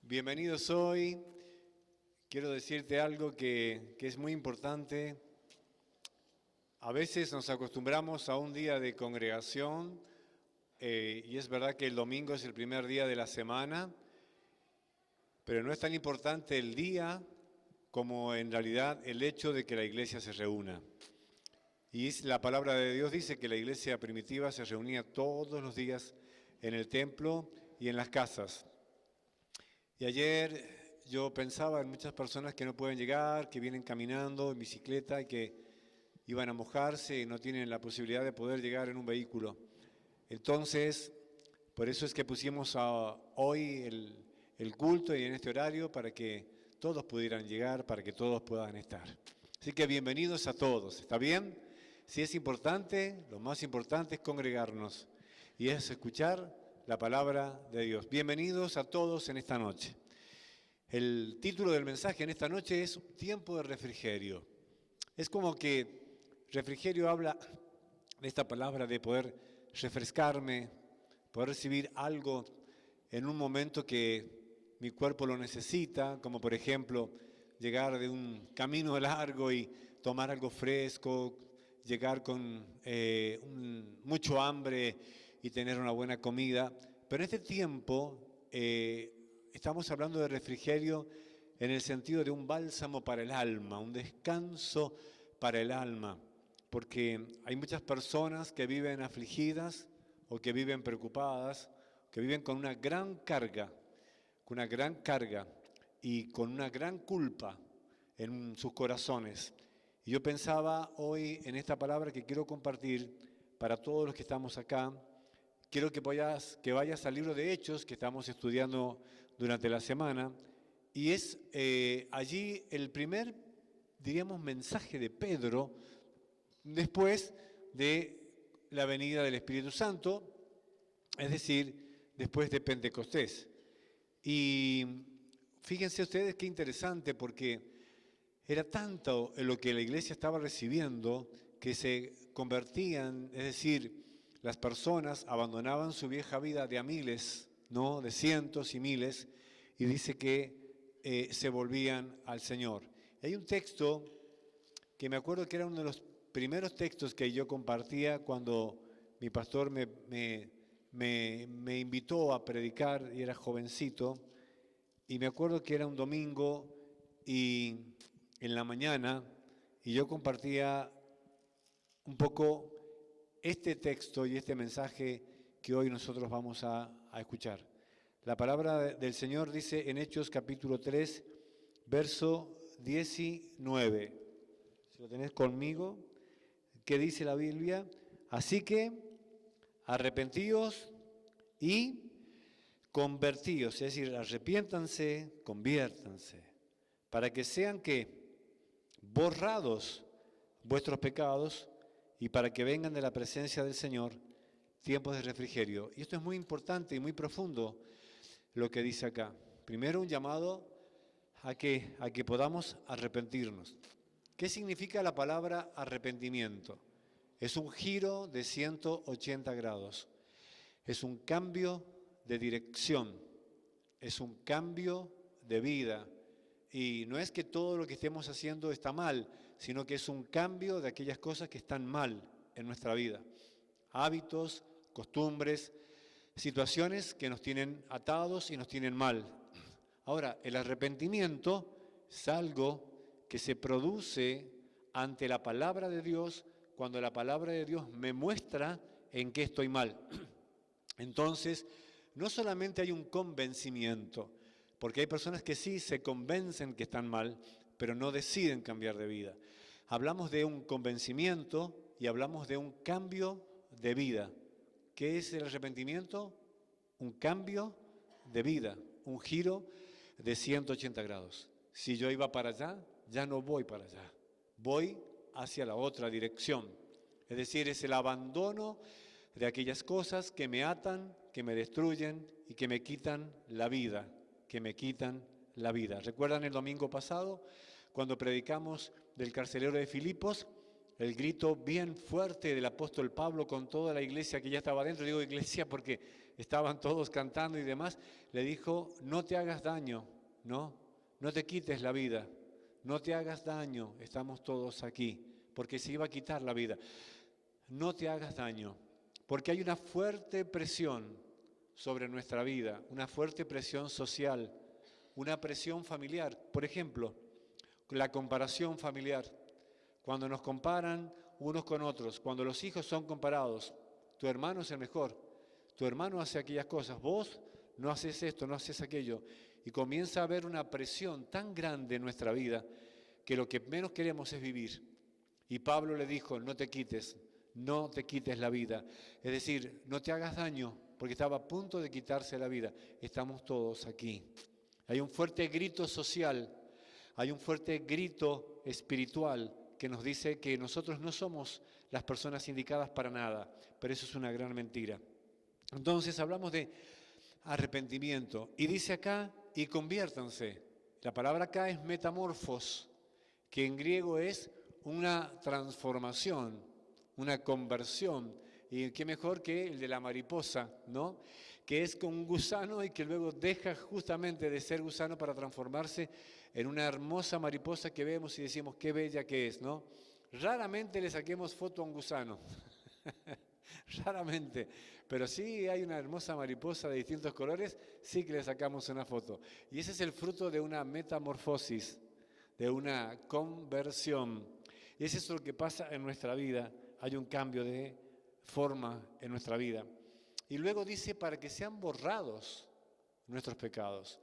Bienvenidos hoy. Quiero decirte algo que es muy importante. A veces nos acostumbramos a un día de congregación y es verdad que el domingo es el primer día de la semana, pero no es tan importante el día como en realidad el hecho de que la iglesia se reúna. Y la palabra de Dios dice que la iglesia primitiva se reunía todos los días en el templo y en las casas. Y ayer yo pensaba en muchas personas que no pueden llegar, que vienen caminando en bicicleta y que iban a mojarse y no tienen la posibilidad de poder llegar en un vehículo. Entonces, por eso es que pusimos hoy el culto y en este horario para que todos pudieran llegar, para que todos puedan estar. Así que bienvenidos a todos, ¿está bien? Si es importante, lo más importante es congregarnos y es escuchar la palabra de Dios. Bienvenidos a todos en esta noche. El título del mensaje en esta noche es Tiempo de refrigerio. Es como que refrigerio habla de esta palabra de poder refrescarme, poder recibir algo en un momento que mi cuerpo lo necesita, como por ejemplo llegar de un camino largo y tomar algo fresco, llegar con mucho hambre y tener una buena comida. Pero en este tiempo estamos hablando de refrigerio en el sentido de un bálsamo para el alma, un descanso para el alma, porque hay muchas personas que viven afligidas o que viven preocupadas, que viven con una gran carga y con una gran culpa en sus corazones. Y yo pensaba hoy en esta palabra que quiero compartir para todos los que estamos acá. Quiero que vayas al libro de Hechos que estamos estudiando durante la semana. Y es allí el primer, diríamos, mensaje de Pedro después de la venida del Espíritu Santo, es decir, después de Pentecostés. Y fíjense ustedes qué interesante, porque era tanto lo que la iglesia estaba recibiendo que se convertían, es decir, las personas abandonaban su vieja vida de a miles, ¿no? De cientos y miles, y dice que se volvían al Señor. Y hay un texto que me acuerdo que era uno de los primeros textos que yo compartía cuando mi pastor me invitó a predicar y era jovencito, y me acuerdo que era un domingo y en la mañana, y yo compartía un poco este texto y este mensaje que hoy nosotros vamos a escuchar. La palabra del Señor dice en Hechos capítulo 3, verso 19. Si lo tenés conmigo, ¿qué dice la Biblia? Así que arrepentíos y convertíos, es decir, arrepiéntanse, conviértanse, para que sean que borrados vuestros pecados y para que vengan de la presencia del Señor tiempos de refrigerio. Y esto es muy importante y muy profundo lo que dice acá. Primero un llamado a que podamos arrepentirnos. ¿Qué significa la palabra arrepentimiento? Es un giro de 180 grados. Es un cambio de dirección. Es un cambio de vida. Y no es que todo lo que estemos haciendo está mal, sino que es un cambio de aquellas cosas que están mal en nuestra vida. Hábitos, costumbres, situaciones que nos tienen atados y nos tienen mal. Ahora, el arrepentimiento es algo que se produce ante la palabra de Dios cuando la palabra de Dios me muestra en qué estoy mal. Entonces, no solamente hay un convencimiento, porque hay personas que sí se convencen que están mal, pero no deciden cambiar de vida. Hablamos de un convencimiento y hablamos de un cambio de vida. ¿Qué es el arrepentimiento? Un cambio de vida, un giro de 180 grados. Si yo iba para allá, ya no voy para allá. Voy hacia la otra dirección. Es decir, es el abandono de aquellas cosas que me atan, que me destruyen y que me quitan la vida, ¿Recuerdan el domingo pasado cuando predicamos del carcelero de Filipos? el grito bien fuerte del apóstol Pablo con toda la iglesia que ya estaba adentro, digo iglesia porque estaban todos cantando y demás, le dijo, no te hagas daño, no te quites la vida, no te hagas daño, estamos todos aquí, porque se iba a quitar la vida. No te hagas daño, porque hay una fuerte presión sobre nuestra vida, una fuerte presión social, una presión familiar. Por ejemplo, la comparación familiar. Cuando nos comparan unos con otros, cuando los hijos son comparados, tu hermano es el mejor, tu hermano hace aquellas cosas, vos no haces esto, no haces aquello. Y comienza a haber una presión tan grande en nuestra vida que lo que menos queremos es vivir. Y Pablo le dijo, no te quites la vida. Es decir, no te hagas daño, porque estaba a punto de quitarse la vida. Estamos todos aquí. Hay un fuerte grito social, hay un fuerte grito espiritual que nos dice que nosotros no somos las personas indicadas para nada, pero eso es una gran mentira. Entonces hablamos de arrepentimiento y dice acá, y conviértanse. La palabra acá es metamorfos, que en griego es una transformación, una conversión. Y qué mejor que el de la mariposa, ¿no? Que es con un gusano y que luego deja justamente de ser gusano para transformarse en una hermosa mariposa que vemos y decimos qué bella que es, ¿no? Raramente le saquemos foto a un gusano, raramente, pero sí hay una hermosa mariposa de distintos colores, sí que le sacamos una foto. Y ese es el fruto de una metamorfosis, de una conversión. Y eso es lo que pasa en nuestra vida, hay un cambio de forma en nuestra vida. Y luego dice para que sean borrados nuestros pecados.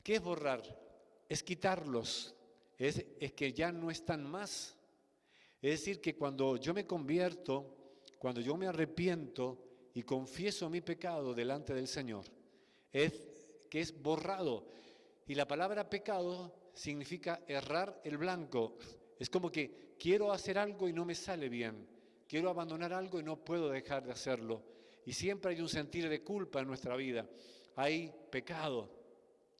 ¿Qué es borrar? Es quitarlos, es que ya no están más. Es decir, que cuando yo me convierto, cuando yo me arrepiento y confieso mi pecado delante del Señor, es que es borrado. Y la palabra pecado significa errar el blanco. Es como que quiero hacer algo y no me sale bien. Quiero abandonar algo y no puedo dejar de hacerlo. Y siempre hay un sentir de culpa en nuestra vida. Hay pecado.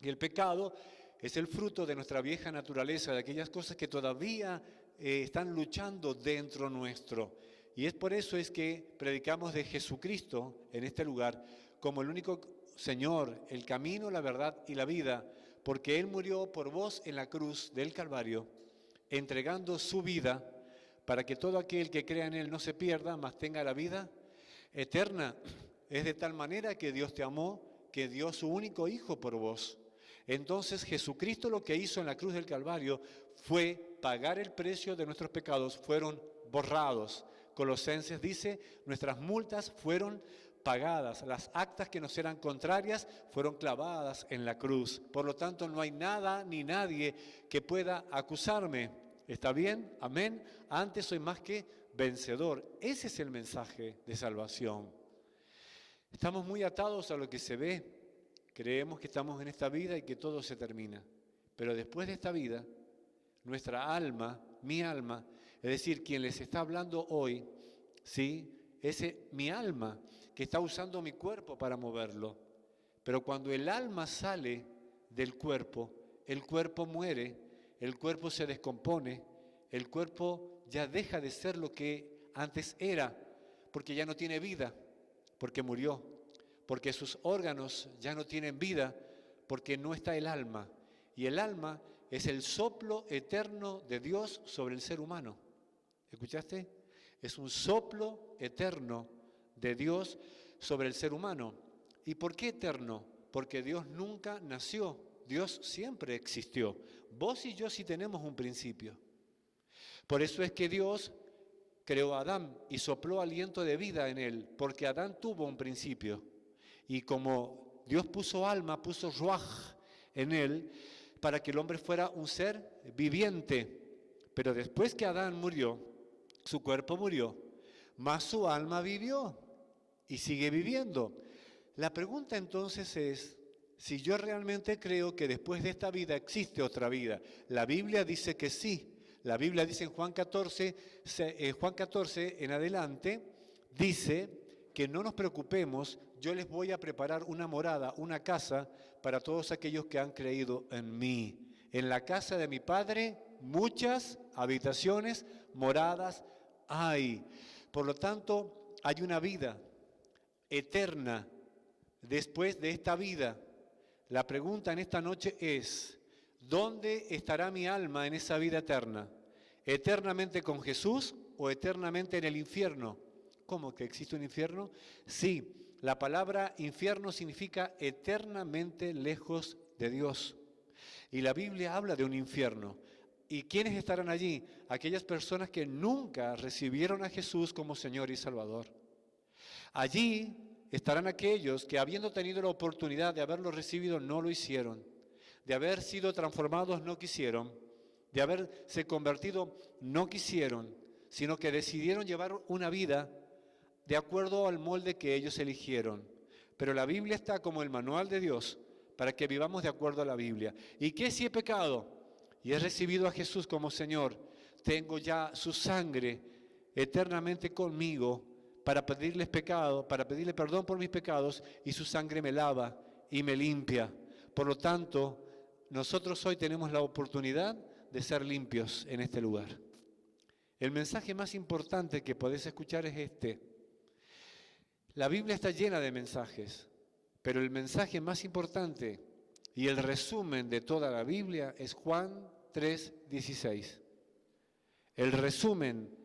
Y el pecado es el fruto de nuestra vieja naturaleza, de aquellas cosas que todavía están luchando dentro nuestro. Y es por eso es que predicamos de Jesucristo en este lugar como el único Señor, el camino, la verdad y la vida, porque Él murió por vos en la cruz del Calvario, entregando su vida para que todo aquel que crea en Él no se pierda, mas tenga la vida eterna. Es de tal manera que Dios te amó, que dio su único Hijo por vos. Entonces Jesucristo lo que hizo en la cruz del Calvario fue pagar el precio de nuestros pecados, fueron borrados. Colosenses dice, nuestras multas fueron pagadas, las actas que nos eran contrarias fueron clavadas en la cruz. Por lo tanto, no hay nada ni nadie que pueda acusarme. ¿Está bien? Amén. Antes soy más que vencedor. Ese es el mensaje de salvación. Estamos muy atados a lo que se ve. Creemos que estamos en esta vida y que todo se termina. Pero después de esta vida, nuestra alma, mi alma, es decir, quien les está hablando hoy, ¿sí? Es mi alma que está usando mi cuerpo para moverlo. Pero cuando el alma sale del cuerpo, el cuerpo muere, el cuerpo se descompone, el cuerpo ya deja de ser lo que antes era, porque ya no tiene vida, porque murió, porque sus órganos ya no tienen vida, porque no está el alma. Y el alma es el soplo eterno de Dios sobre el ser humano. ¿Escuchaste? Es un soplo eterno de Dios sobre el ser humano. ¿Y por qué eterno? Porque Dios nunca nació, Dios siempre existió. Vos y yo sí tenemos un principio. Por eso es que Dios creó a Adán y sopló aliento de vida en él, porque Adán tuvo un principio. Y como Dios puso alma, puso ruaj en él, para que el hombre fuera un ser viviente. Pero después que Adán murió, su cuerpo murió, mas su alma vivió y sigue viviendo. La pregunta entonces es, si yo realmente creo que después de esta vida existe otra vida. La Biblia dice que sí. La Biblia dice en Juan 14 en adelante, dice que no nos preocupemos, yo les voy a preparar una morada, una casa para todos aquellos que han creído en mí. En la casa de mi Padre, muchas habitaciones, moradas hay. Por lo tanto, hay una vida eterna después de esta vida. La pregunta en esta noche es, ¿dónde estará mi alma en esa vida eterna? ¿Eternamente con Jesús o eternamente en el infierno? ¿Cómo que existe un infierno? Sí, la palabra infierno significa eternamente lejos de Dios. Y la Biblia habla de un infierno. ¿Y quiénes estarán allí? Aquellas personas que nunca recibieron a Jesús como Señor y Salvador. Allí estarán aquellos que, habiendo tenido la oportunidad de haberlo recibido, no lo hicieron. De haber sido transformados, no quisieron. De haberse convertido, no quisieron, sino que decidieron llevar una vida de acuerdo al molde que ellos eligieron. Pero la Biblia está como el manual de Dios para que vivamos de acuerdo a la Biblia. ¿Y qué si he pecado y he recibido a Jesús como Señor? Tengo ya su sangre eternamente conmigo para pedirle perdón por mis pecados, y su sangre me lava y me limpia. Por lo tanto, nosotros hoy tenemos la oportunidad de ser limpios en este lugar. El mensaje más importante que podés escuchar es este. La Biblia está llena de mensajes, pero el mensaje más importante y el resumen de toda la Biblia es Juan 3:16. El resumen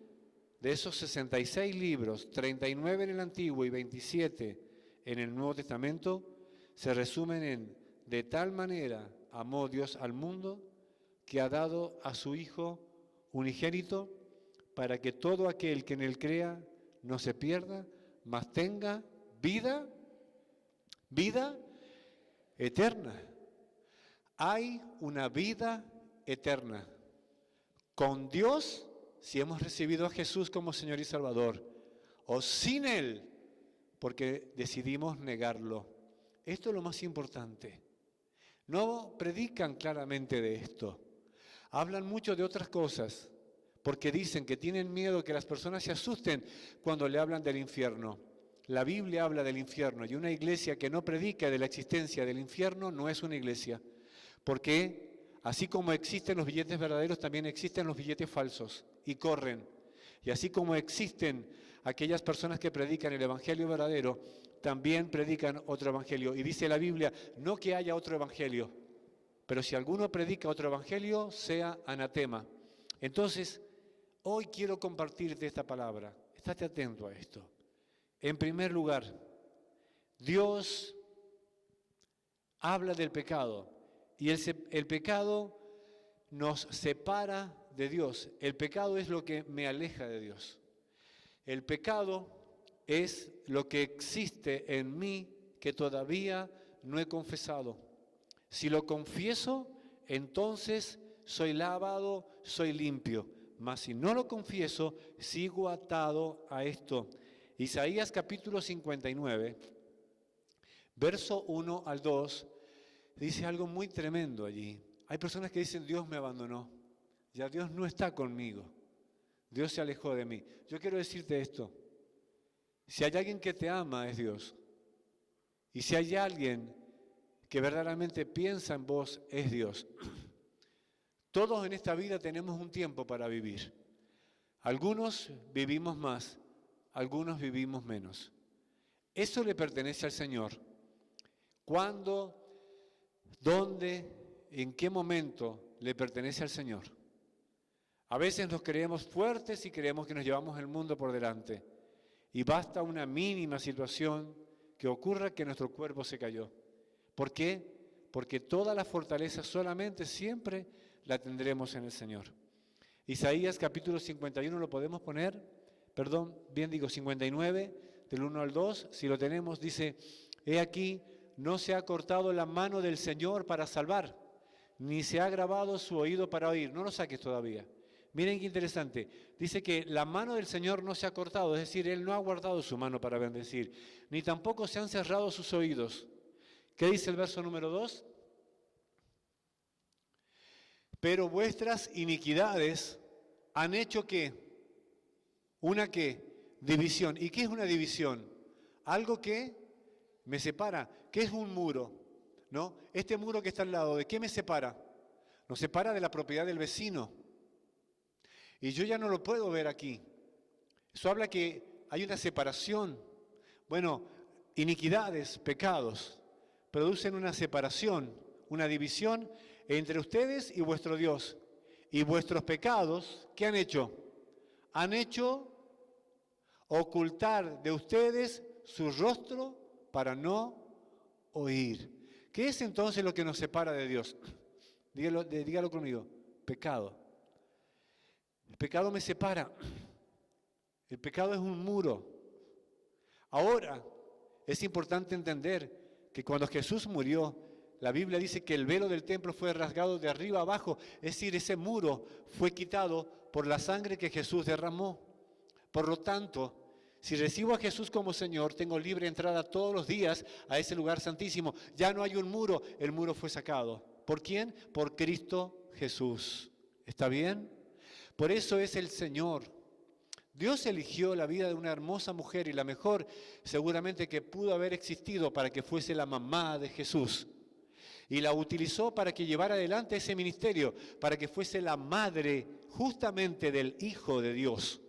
de esos 66 libros, 39 en el Antiguo y 27 en el Nuevo Testamento, se resumen en: de tal manera amó Dios al mundo que ha dado a su Hijo unigénito, para que todo aquel que en él crea no se pierda, mas tenga vida eterna. Hay una vida eterna con Dios si hemos recibido a Jesús como Señor y Salvador, o sin Él porque decidimos negarlo. Esto es lo más importante. No predican claramente de esto. Hablan mucho de otras cosas, porque dicen que tienen miedo que las personas se asusten cuando le hablan del infierno. La Biblia habla del infierno, y una iglesia que no predica de la existencia del infierno no es una iglesia. Porque así como existen los billetes verdaderos, también existen los billetes falsos, y corren. Y así como existen aquellas personas que predican el evangelio verdadero, también predican otro evangelio. Y dice la Biblia, no que haya otro evangelio, pero si alguno predica otro evangelio, sea anatema. Entonces, hoy quiero compartirte esta palabra. Estate atento a esto. En primer lugar, Dios habla del pecado, y el pecado nos separa de Dios. El pecado es lo que me aleja de Dios. El pecado es lo que existe en mí que todavía no he confesado. Si lo confieso, entonces soy lavado, soy limpio. Mas si no lo confieso, sigo atado a esto. Isaías capítulo 59, verso 1 al 2, dice algo muy tremendo allí. Hay personas que dicen, Dios me abandonó, ya Dios no está conmigo, Dios se alejó de mí. Yo quiero decirte esto, si hay alguien que te ama es Dios, y si hay alguien que verdaderamente piensa en vos es Dios. Todos en esta vida tenemos un tiempo para vivir. Algunos vivimos más, algunos vivimos menos. Eso le pertenece al Señor. ¿Cuándo, dónde, en qué momento le pertenece al Señor? A veces nos creemos fuertes y creemos que nos llevamos el mundo por delante. Y basta una mínima situación que ocurra que nuestro cuerpo se cayó. ¿Por qué? Porque toda la fortaleza solamente siempre la tendremos en el Señor. Isaías capítulo 51 lo podemos poner, 59, del 1 al 2, si lo tenemos, dice, he aquí, no se ha cortado la mano del Señor para salvar, ni se ha agravado su oído para oír. No lo saques todavía. Miren qué interesante. Dice que la mano del Señor no se ha cortado, es decir, Él no ha guardado su mano para bendecir, ni tampoco se han cerrado sus oídos. ¿Qué dice el verso número 2? Pero vuestras iniquidades han hecho ¿qué? ¿Una qué? División. ¿Y qué es una división? Algo que me separa. ¿Qué es un muro? ¿No? Este muro que está al lado, ¿de qué me separa? Nos separa de la propiedad del vecino. Y yo ya no lo puedo ver aquí. Eso habla que hay una separación. Bueno, iniquidades, pecados, producen una separación, una división entre ustedes y vuestro Dios. Y vuestros pecados, ¿qué han hecho? Han hecho ocultar de ustedes su rostro para no oír. ¿Qué es entonces lo que nos separa de Dios? Dígalo conmigo, pecado. El pecado me separa. El pecado es un muro. Ahora, es importante entender que cuando Jesús murió, la Biblia dice que el velo del templo fue rasgado de arriba abajo, es decir, ese muro fue quitado por la sangre que Jesús derramó. Por lo tanto, si recibo a Jesús como Señor, tengo libre entrada todos los días a ese lugar santísimo. Ya no hay un muro, el muro fue sacado. ¿Por quién? Por Cristo Jesús. ¿Está bien? Por eso es el Señor. Dios eligió la vida de una hermosa mujer y la mejor seguramente que pudo haber existido para que fuese la mamá de Jesús. Y la utilizó para que llevara adelante ese ministerio, para que fuese la madre justamente del Hijo de Dios.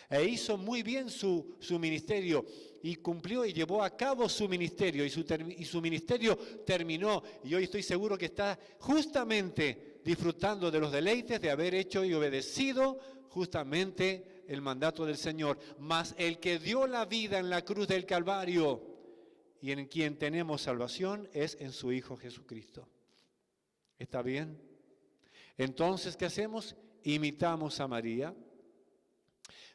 E hizo muy bien su ministerio y cumplió y llevó a cabo su ministerio y su ministerio terminó. Y hoy estoy seguro que está justamente disfrutando de los deleites de haber hecho y obedecido justamente el mandato del Señor. Mas el que dio la vida en la cruz del Calvario y en quien tenemos salvación es en su Hijo Jesucristo. ¿Está bien? Entonces, ¿qué hacemos? Imitamos a María.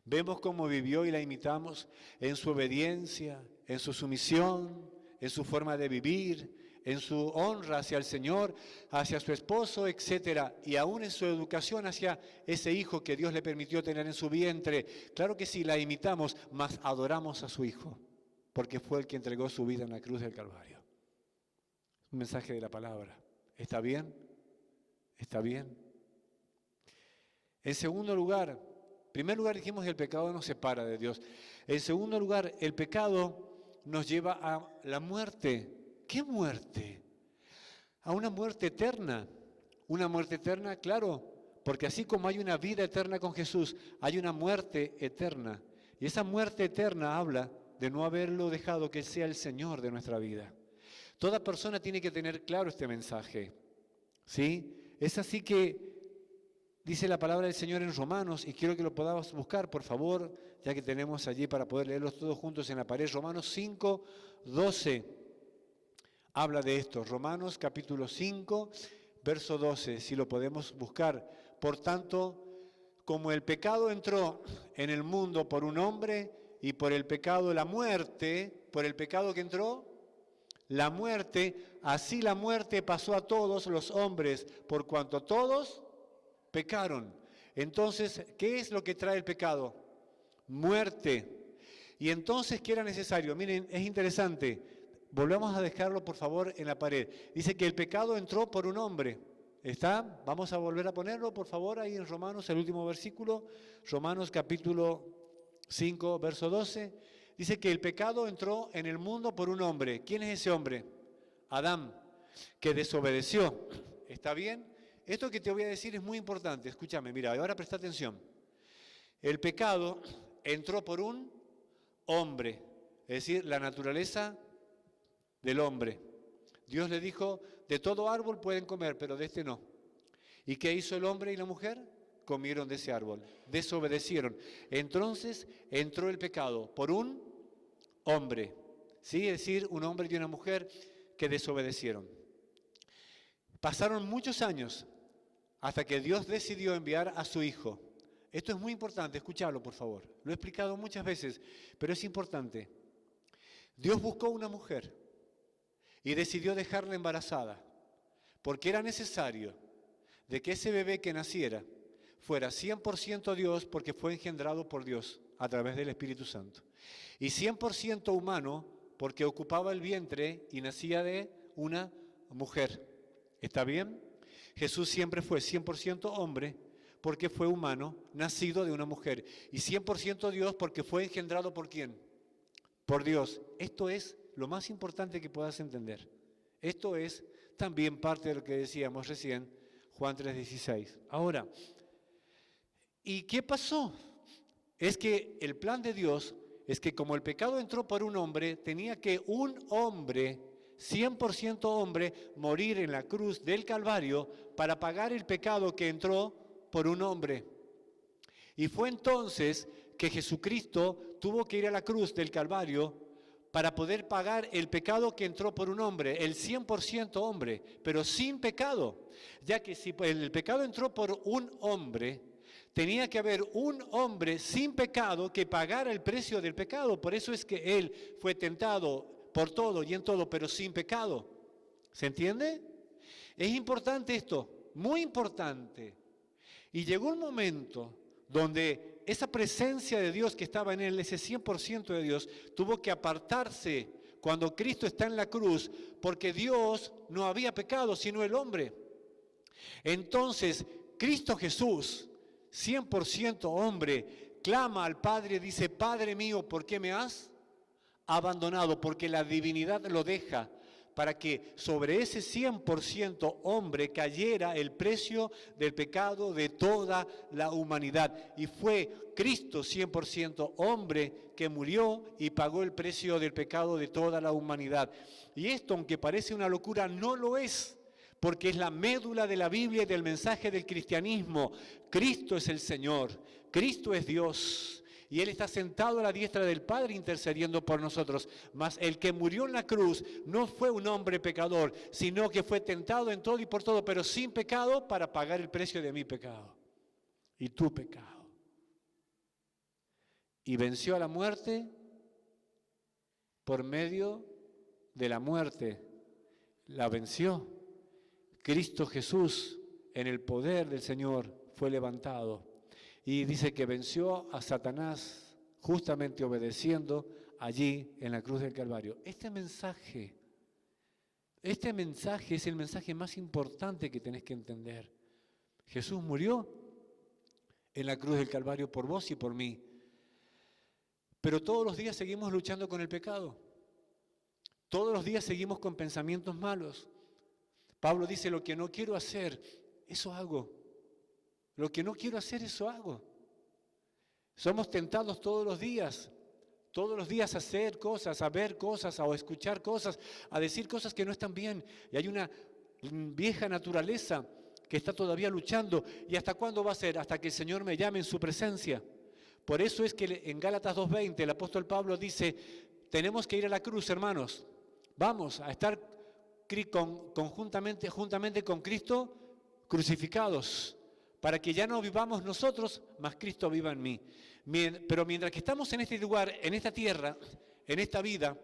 Vemos cómo vivió y la imitamos en su obediencia, en su sumisión, en su forma de vivir, en su honra hacia el Señor, hacia su esposo, etc. Y aún en su educación hacia ese hijo que Dios le permitió tener en su vientre. Claro que sí, la imitamos, mas adoramos a su Hijo, porque fue el que entregó su vida en la cruz del Calvario. Un mensaje de la palabra. ¿Está bien? ¿Está bien? En segundo lugar, en primer lugar dijimos que el pecado nos separa de Dios. En segundo lugar, el pecado nos lleva a la muerte. ¿Qué muerte? A una muerte eterna. Una muerte eterna, claro, porque así como hay una vida eterna con Jesús, hay una muerte eterna. Y esa muerte eterna habla de no haberlo dejado que sea el Señor de nuestra vida. Toda persona tiene que tener claro este mensaje. ¿Sí? Es así que dice la palabra del Señor en Romanos, y quiero que lo podamos buscar, por favor, ya que tenemos allí para poder leerlos todos juntos en la pared. Romanos 5, 12. Habla de esto, Romanos capítulo 5, verso 12, si lo podemos buscar. Por tanto, como el pecado entró en el mundo por un hombre y por el pecado la muerte, por el pecado que entró, la muerte, así la muerte pasó a todos los hombres, por cuanto todos pecaron. Entonces, ¿qué es lo que trae el pecado? Muerte. Y entonces, ¿qué era necesario? Miren, es interesante. Volvamos a dejarlo, por favor, en la pared. Dice que el pecado entró por un hombre. ¿Está? Vamos a volver a ponerlo, por favor, ahí en Romanos, el último versículo. Romanos capítulo 5, verso 12. Dice que el pecado entró en el mundo por un hombre. ¿Quién es ese hombre? Adán, que desobedeció. ¿Está bien? Esto que te voy a decir es muy importante. Escúchame, mira, ahora presta atención. El pecado entró por un hombre, es decir, la naturaleza del hombre. Dios le dijo, de todo árbol pueden comer, pero de este no. ¿Y qué hizo el hombre y la mujer? Comieron de ese árbol, desobedecieron. Entonces entró el pecado por un hombre, ¿sí? Es decir, un hombre y una mujer que desobedecieron. Pasaron muchos años hasta que Dios decidió enviar a su Hijo. Esto es muy importante, escuchadlo por favor. Lo he explicado muchas veces, pero es importante. Dios buscó una mujer y decidió dejarla embarazada, porque era necesario de que ese bebé que naciera fuera 100% Dios, porque fue engendrado por Dios a través del Espíritu Santo, y 100% humano, porque ocupaba el vientre y nacía de una mujer. ¿Está bien? Jesús siempre fue 100% hombre, porque fue humano, nacido de una mujer, y 100% Dios, porque fue engendrado ¿por quién? Por Dios. Esto es lo más importante que puedas entender. Esto es también parte de lo que decíamos recién, Juan 3:16. Ahora, ¿y qué pasó? es que el plan de Dios es que como el pecado entró por un hombre, tenía que un hombre, 100% hombre, morir en la cruz del Calvario para pagar el pecado que entró por un hombre. Y fue entonces que Jesucristo tuvo que ir a la cruz del Calvario para poder pagar el pecado que entró por un hombre, el 100% hombre, pero sin pecado. Ya que si el pecado entró por un hombre, tenía que haber un hombre sin pecado que pagara el precio del pecado. Por eso es que Él fue tentado por todo y en todo, pero sin pecado. ¿Se entiende? Es importante esto, muy importante. Y llegó un momento donde esa presencia de Dios que estaba en Él, ese 100% de Dios, tuvo que apartarse cuando Cristo está en la cruz, porque Dios no había pecado, sino el hombre. Entonces, Cristo Jesús, 100% hombre, clama al Padre y dice: Padre mío, ¿por qué me has abandonado? Porque la divinidad lo deja para que sobre ese 100% hombre cayera el precio del pecado de toda la humanidad. Y fue Cristo 100% hombre que murió y pagó el precio del pecado de toda la humanidad. Y esto, aunque parece una locura, no lo es, porque es la médula de la Biblia y del mensaje del cristianismo. Cristo es el Señor, Cristo es Dios. Y Él está sentado a la diestra del Padre intercediendo por nosotros. Mas el que murió en la cruz no fue un hombre pecador, sino que fue tentado en todo y por todo, pero sin pecado, para pagar el precio de mi pecado y tu pecado. Y venció a la muerte por medio de la muerte. La venció. Cristo Jesús, en el poder del Señor, fue levantado. Y dice que venció a Satanás justamente obedeciendo allí en la cruz del Calvario. Este mensaje es el mensaje más importante que tenés que entender. Jesús murió en la cruz del Calvario por vos y por mí. Pero todos los días seguimos luchando con el pecado. Todos los días seguimos con pensamientos malos. Pablo dice: lo que no quiero hacer, eso hago. Lo que no quiero hacer, eso hago. Somos tentados todos los días a hacer cosas, a ver cosas, a escuchar cosas, a decir cosas que no están bien. Y hay una vieja naturaleza que está todavía luchando. ¿Y hasta cuándo va a ser? Hasta que el Señor me llame en su presencia. Por eso es que en Gálatas 2:20 el apóstol Pablo dice: tenemos que ir a la cruz, hermanos. Vamos a estar juntamente con Cristo crucificados, para que ya no vivamos nosotros, mas Cristo viva en mí. Pero mientras que estamos en este lugar, en esta tierra, en esta vida,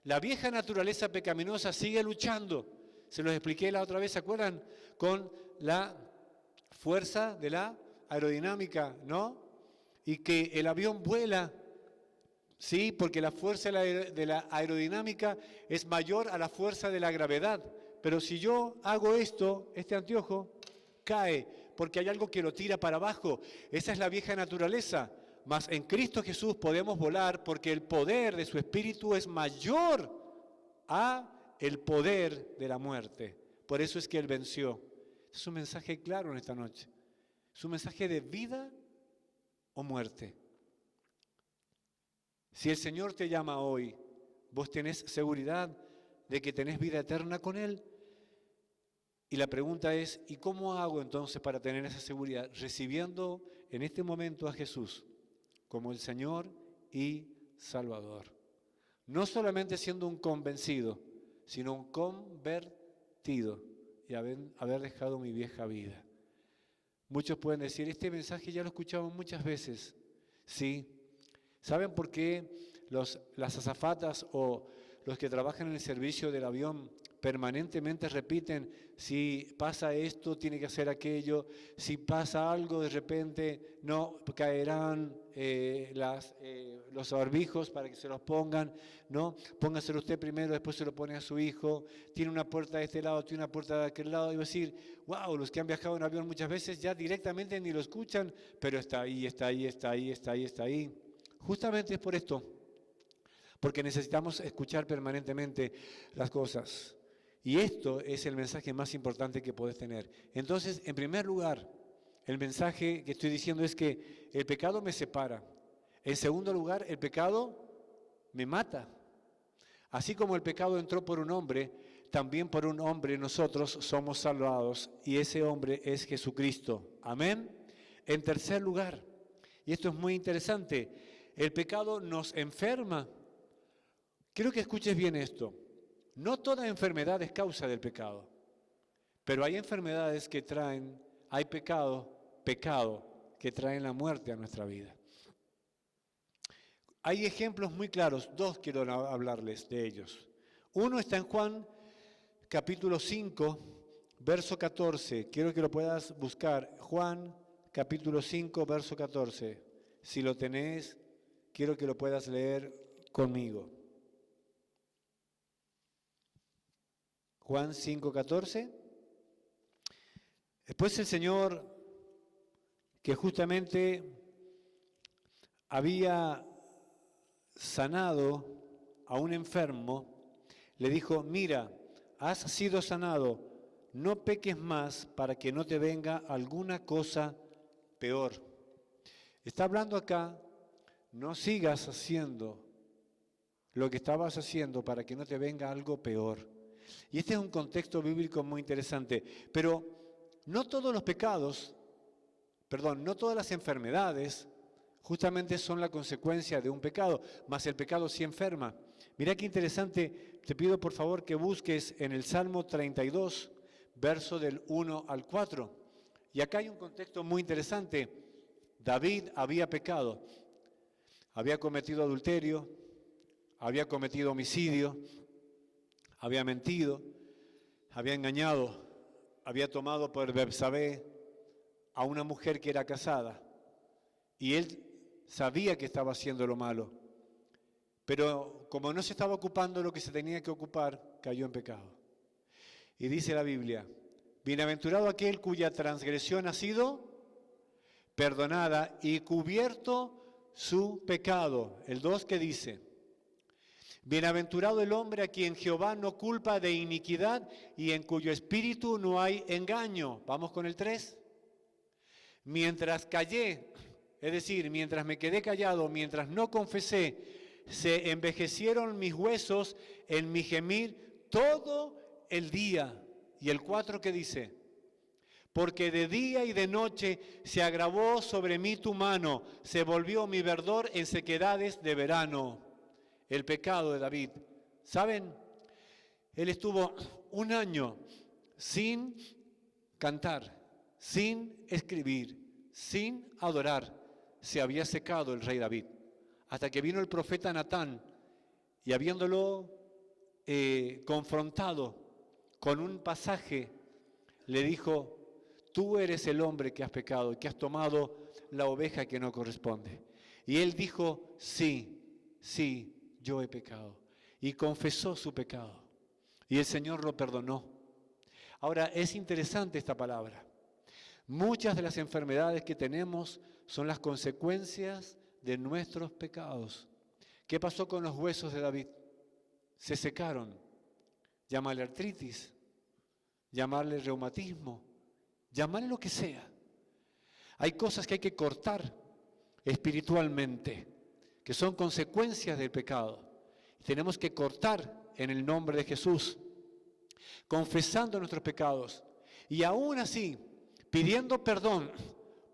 la vieja naturaleza pecaminosa sigue luchando. Se los expliqué la otra vez, ¿se acuerdan? Con la fuerza de la aerodinámica, ¿no? Y que el avión vuela, sí, porque la fuerza de la aerodinámica es mayor a la fuerza de la gravedad. Pero si yo hago esto, este anteojo cae, porque hay algo que lo tira para abajo. Esa es la vieja naturaleza. Mas en Cristo Jesús podemos volar, porque el poder de su Espíritu es mayor a el poder de la muerte. Por eso es que Él venció. Es un mensaje claro en esta noche. Es un mensaje de vida o muerte. Si el Señor te llama hoy, vos tenés seguridad de que tenés vida eterna con Él. Y la pregunta es: ¿y cómo hago entonces para tener esa seguridad? Recibiendo en este momento a Jesús como el Señor y Salvador. No solamente siendo un convencido, sino un convertido y haber dejado mi vieja vida. Muchos pueden decir: este mensaje ya lo escuchamos muchas veces. Sí. ¿Saben por qué las azafatas o los que trabajan en el servicio del avión permanentemente repiten: si pasa esto, tiene que hacer aquello, si pasa algo, de repente no caerán los barbijos para que se los pongan, ¿no? Póngaselo usted primero, después se lo pone a su hijo, tiene una puerta de este lado, tiene una puerta de aquel lado? Y va a decir: wow, los que han viajado en avión muchas veces ya directamente ni lo escuchan, pero está ahí, está ahí, está ahí, está ahí, está ahí. Justamente es por esto, porque necesitamos escuchar permanentemente las cosas. Y esto es el mensaje más importante que podés tener. Entonces, en primer lugar, el mensaje que estoy diciendo es que el pecado me separa. En segundo lugar, el pecado me mata. Así como el pecado entró por un hombre, también por un hombre nosotros somos salvados, y ese hombre es Jesucristo. Amén. En tercer lugar, y esto es muy interesante, el pecado nos enferma. Quiero que escuches bien esto. No toda enfermedad es causa del pecado, pero hay enfermedades que traen, hay pecado que traen la muerte a nuestra vida. Hay ejemplos muy claros, dos quiero hablarles de ellos. Uno está en Juan capítulo 5, verso 14. Quiero que lo puedas buscar. Juan capítulo 5, verso 14. Si lo tenés, quiero que lo puedas leer conmigo. Juan 5, 14. Después el Señor, que justamente había sanado a un enfermo, le dijo: mira, has sido sanado, no peques más para que no te venga alguna cosa peor. Está hablando acá, no sigas haciendo lo que estabas haciendo para que no te venga algo peor. Y este es un contexto bíblico muy interesante, pero no todos los pecados, no todas las enfermedades justamente son la consecuencia de un pecado, mas el pecado sí enferma. Mira qué interesante, te pido por favor que busques en el Salmo 32, verso del 1 al 4. Y acá hay un contexto muy interesante. David había pecado, había cometido adulterio, había cometido homicidio, había mentido, había engañado, había tomado por Betsabé a una mujer que era casada. Y él sabía que estaba haciendo lo malo, pero como no se estaba ocupando lo que se tenía que ocupar, cayó en pecado. Y dice la Biblia: bienaventurado aquel cuya transgresión ha sido perdonada y cubierto su pecado. El 2 que dice: bienaventurado el hombre a quien Jehová no culpa de iniquidad y en cuyo espíritu no hay engaño. Vamos con el 3. Mientras callé, es decir, mientras me quedé callado, mientras no confesé, se envejecieron mis huesos en mi gemir todo el día. Y el 4 que dice: porque de día y de noche se agravó sobre mí tu mano, se volvió mi verdor en sequedades de verano. El pecado de David. ¿Saben? Él estuvo un año sin cantar, sin escribir, sin adorar. Se había secado el rey David, hasta que vino el profeta Natán y habiéndolo confrontado con un pasaje, le dijo: tú eres el hombre que has pecado y que has tomado la oveja que no corresponde. Y él dijo: sí, yo he pecado. Y confesó su pecado. Y el Señor lo perdonó. Ahora, es interesante esta palabra. Muchas de las enfermedades que tenemos son las consecuencias de nuestros pecados. ¿Qué pasó con los huesos de David? Se secaron. Llámale artritis, llamarle reumatismo, llamarle lo que sea. Hay cosas que hay que cortar espiritualmente, que son consecuencias del pecado. Tenemos que cortar en el nombre de Jesús, confesando nuestros pecados y aún así pidiendo perdón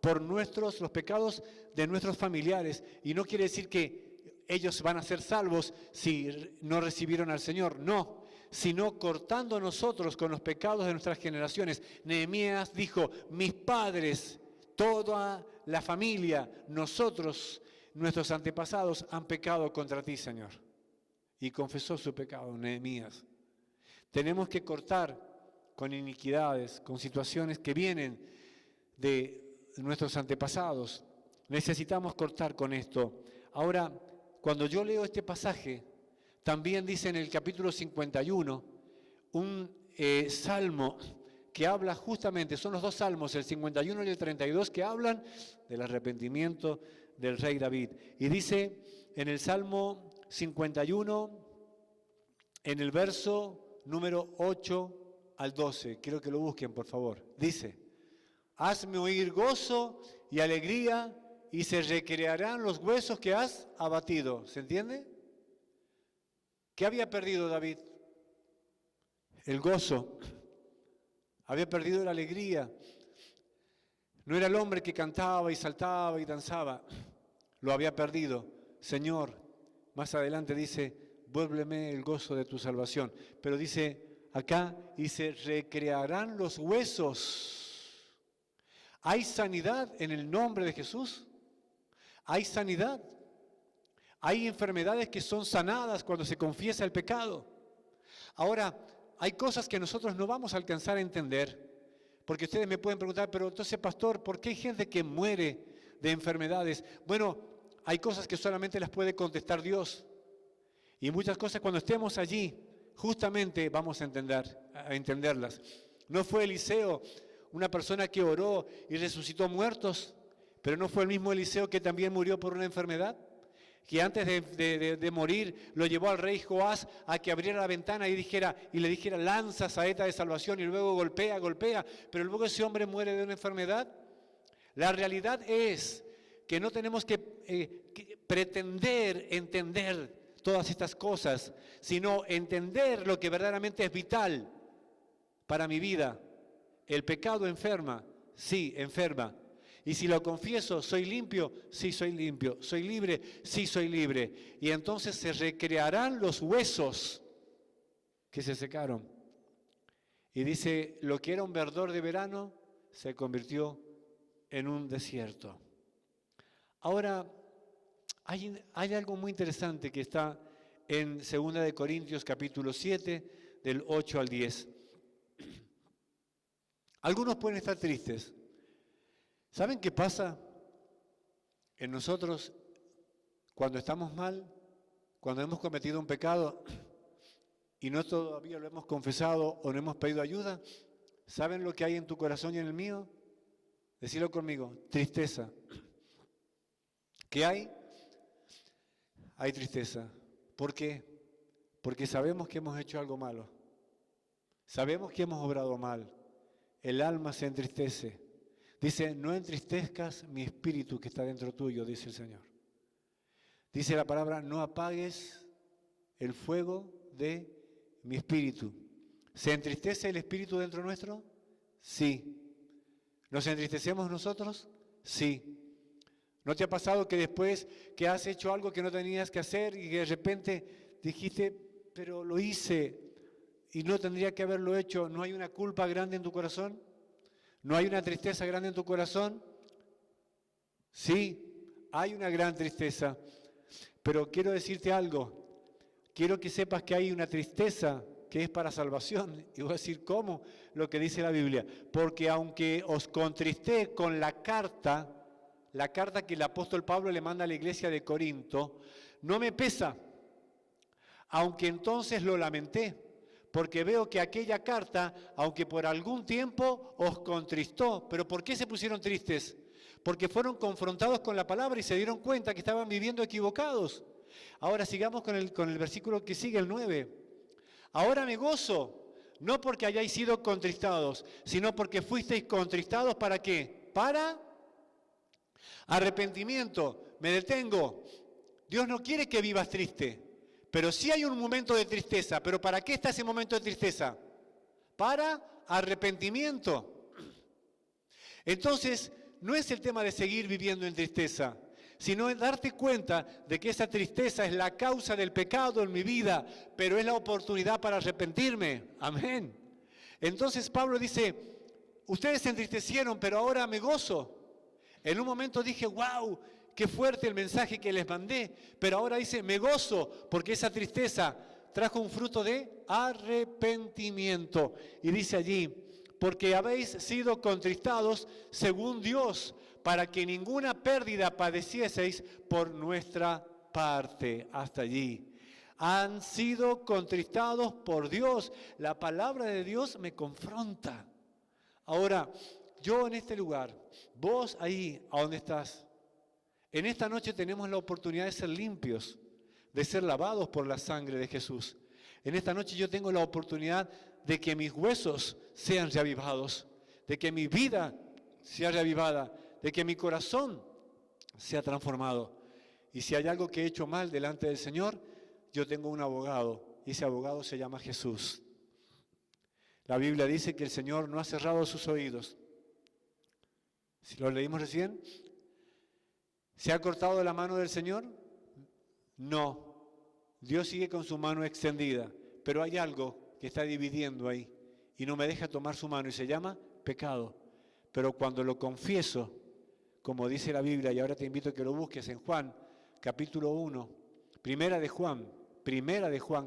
por los pecados de nuestros familiares. Y no quiere decir que ellos van a ser salvos si no recibieron al Señor, no, sino cortando nosotros con los pecados de nuestras generaciones. Nehemías dijo: mis padres, toda la familia, nosotros, nuestros antepasados han pecado contra ti, Señor. Y confesó su pecado, Nehemías. Tenemos que cortar con iniquidades, con situaciones que vienen de nuestros antepasados. Necesitamos cortar con esto. Ahora, cuando yo leo este pasaje, también dice en el capítulo 51, un salmo que habla justamente, son los dos salmos, el 51 y el 32, que hablan del arrepentimiento del rey David. Y dice en el Salmo 51, en el verso número 8 al 12, quiero que lo busquen por favor, dice: Hazme oír gozo y alegría y se recrearán los huesos que has abatido. ¿Se entiende? ¿Qué había perdido David? El gozo. Había perdido la alegría. No era el hombre que cantaba y saltaba y danzaba. Lo había perdido. Señor, más adelante dice, vuélveme el gozo de tu salvación. Pero dice acá, y se recrearán los huesos. ¿Hay sanidad en el nombre de Jesús? ¿Hay sanidad? Hay enfermedades que son sanadas cuando se confiesa el pecado. Ahora, hay cosas que nosotros no vamos a alcanzar a entender. Porque ustedes me pueden preguntar, pero entonces, pastor, ¿por qué hay gente que muere de enfermedades? Bueno, hay cosas que solamente las puede contestar Dios. Y muchas cosas cuando estemos allí, justamente vamos a entenderlas. ¿No fue Eliseo una persona que oró y resucitó muertos? ¿Pero no fue el mismo Eliseo que también murió por una enfermedad? Que antes de morir lo llevó al rey Joás a que abriera la ventana y le dijera, lanza saeta de salvación, y luego golpea, pero luego ese hombre muere de una enfermedad. La realidad es que no tenemos que pretender entender todas estas cosas, sino entender lo que verdaderamente es vital para mi vida. El pecado enferma, sí, enferma. Y si lo confieso, ¿soy limpio? Sí, soy limpio. ¿Soy libre? Sí, soy libre. Y entonces se recrearán los huesos que se secaron. Y dice, lo que era un verdor de verano se convirtió en un desierto. Ahora, hay algo muy interesante que está en 2 Corintios capítulo 7, del 8 al 10. Algunos pueden estar tristes. ¿Saben qué pasa en nosotros cuando estamos mal, cuando hemos cometido un pecado y no todavía lo hemos confesado o no hemos pedido ayuda? ¿Saben lo que hay en tu corazón y en el mío? Decilo conmigo, tristeza. ¿Qué hay? Hay tristeza. ¿Por qué? Porque sabemos que hemos hecho algo malo. Sabemos que hemos obrado mal. El alma se entristece. Dice, no entristezcas mi espíritu que está dentro tuyo, dice el Señor. Dice la palabra, no apagues el fuego de mi espíritu. ¿Se entristece el espíritu dentro nuestro? Sí. ¿Nos entristecemos nosotros? Sí. ¿No te ha pasado que después que has hecho algo que no tenías que hacer y que de repente dijiste, pero lo hice y no tendría que haberlo hecho? ¿No hay una culpa grande en tu corazón? ¿No hay una tristeza grande en tu corazón? Sí, hay una gran tristeza. Pero quiero decirte algo. Quiero que sepas que hay una tristeza que es para salvación. Y voy a decir, ¿cómo? Lo que dice la Biblia. Porque aunque os contristé con la carta que el apóstol Pablo le manda a la iglesia de Corinto, no me pesa. Aunque entonces lo lamenté. Porque veo que aquella carta, aunque por algún tiempo os contristó. ¿Pero por qué se pusieron tristes? Porque fueron confrontados con la palabra y se dieron cuenta que estaban viviendo equivocados. Ahora sigamos con el versículo que sigue, el 9. Ahora me gozo, no porque hayáis sido contristados, sino porque fuisteis contristados, ¿para qué? Para arrepentimiento. Me detengo. Dios no quiere que vivas triste. Pero sí hay un momento de tristeza. ¿Pero para qué está ese momento de tristeza? Para arrepentimiento. Entonces, no es el tema de seguir viviendo en tristeza, sino en darte cuenta de que esa tristeza es la causa del pecado en mi vida, pero es la oportunidad para arrepentirme. Amén. Entonces Pablo dice, ustedes se entristecieron, pero ahora me gozo. En un momento dije, wow, qué fuerte el mensaje que les mandé, pero ahora dice, me gozo, porque esa tristeza trajo un fruto de arrepentimiento. Y dice allí, porque habéis sido contristados según Dios, para que ninguna pérdida padecieseis por nuestra parte. Hasta allí. Han sido contristados por Dios. La palabra de Dios me confronta. Ahora, yo en este lugar, vos ahí, a donde estás, en esta noche tenemos la oportunidad de ser limpios, de ser lavados por la sangre de Jesús. En esta noche yo tengo la oportunidad de que mis huesos sean reavivados, de que mi vida sea reavivada, de que mi corazón sea transformado. Y si hay algo que he hecho mal delante del Señor, yo tengo un abogado, y ese abogado se llama Jesús. La Biblia dice que el Señor no ha cerrado sus oídos. Si lo leímos recién, ¿se ha cortado la mano del Señor? No. Dios sigue con su mano extendida, pero hay algo que está dividiendo ahí y no me deja tomar su mano y se llama pecado. Pero cuando lo confieso, como dice la Biblia, y ahora te invito a que lo busques en Juan, capítulo 1, Primera de Juan,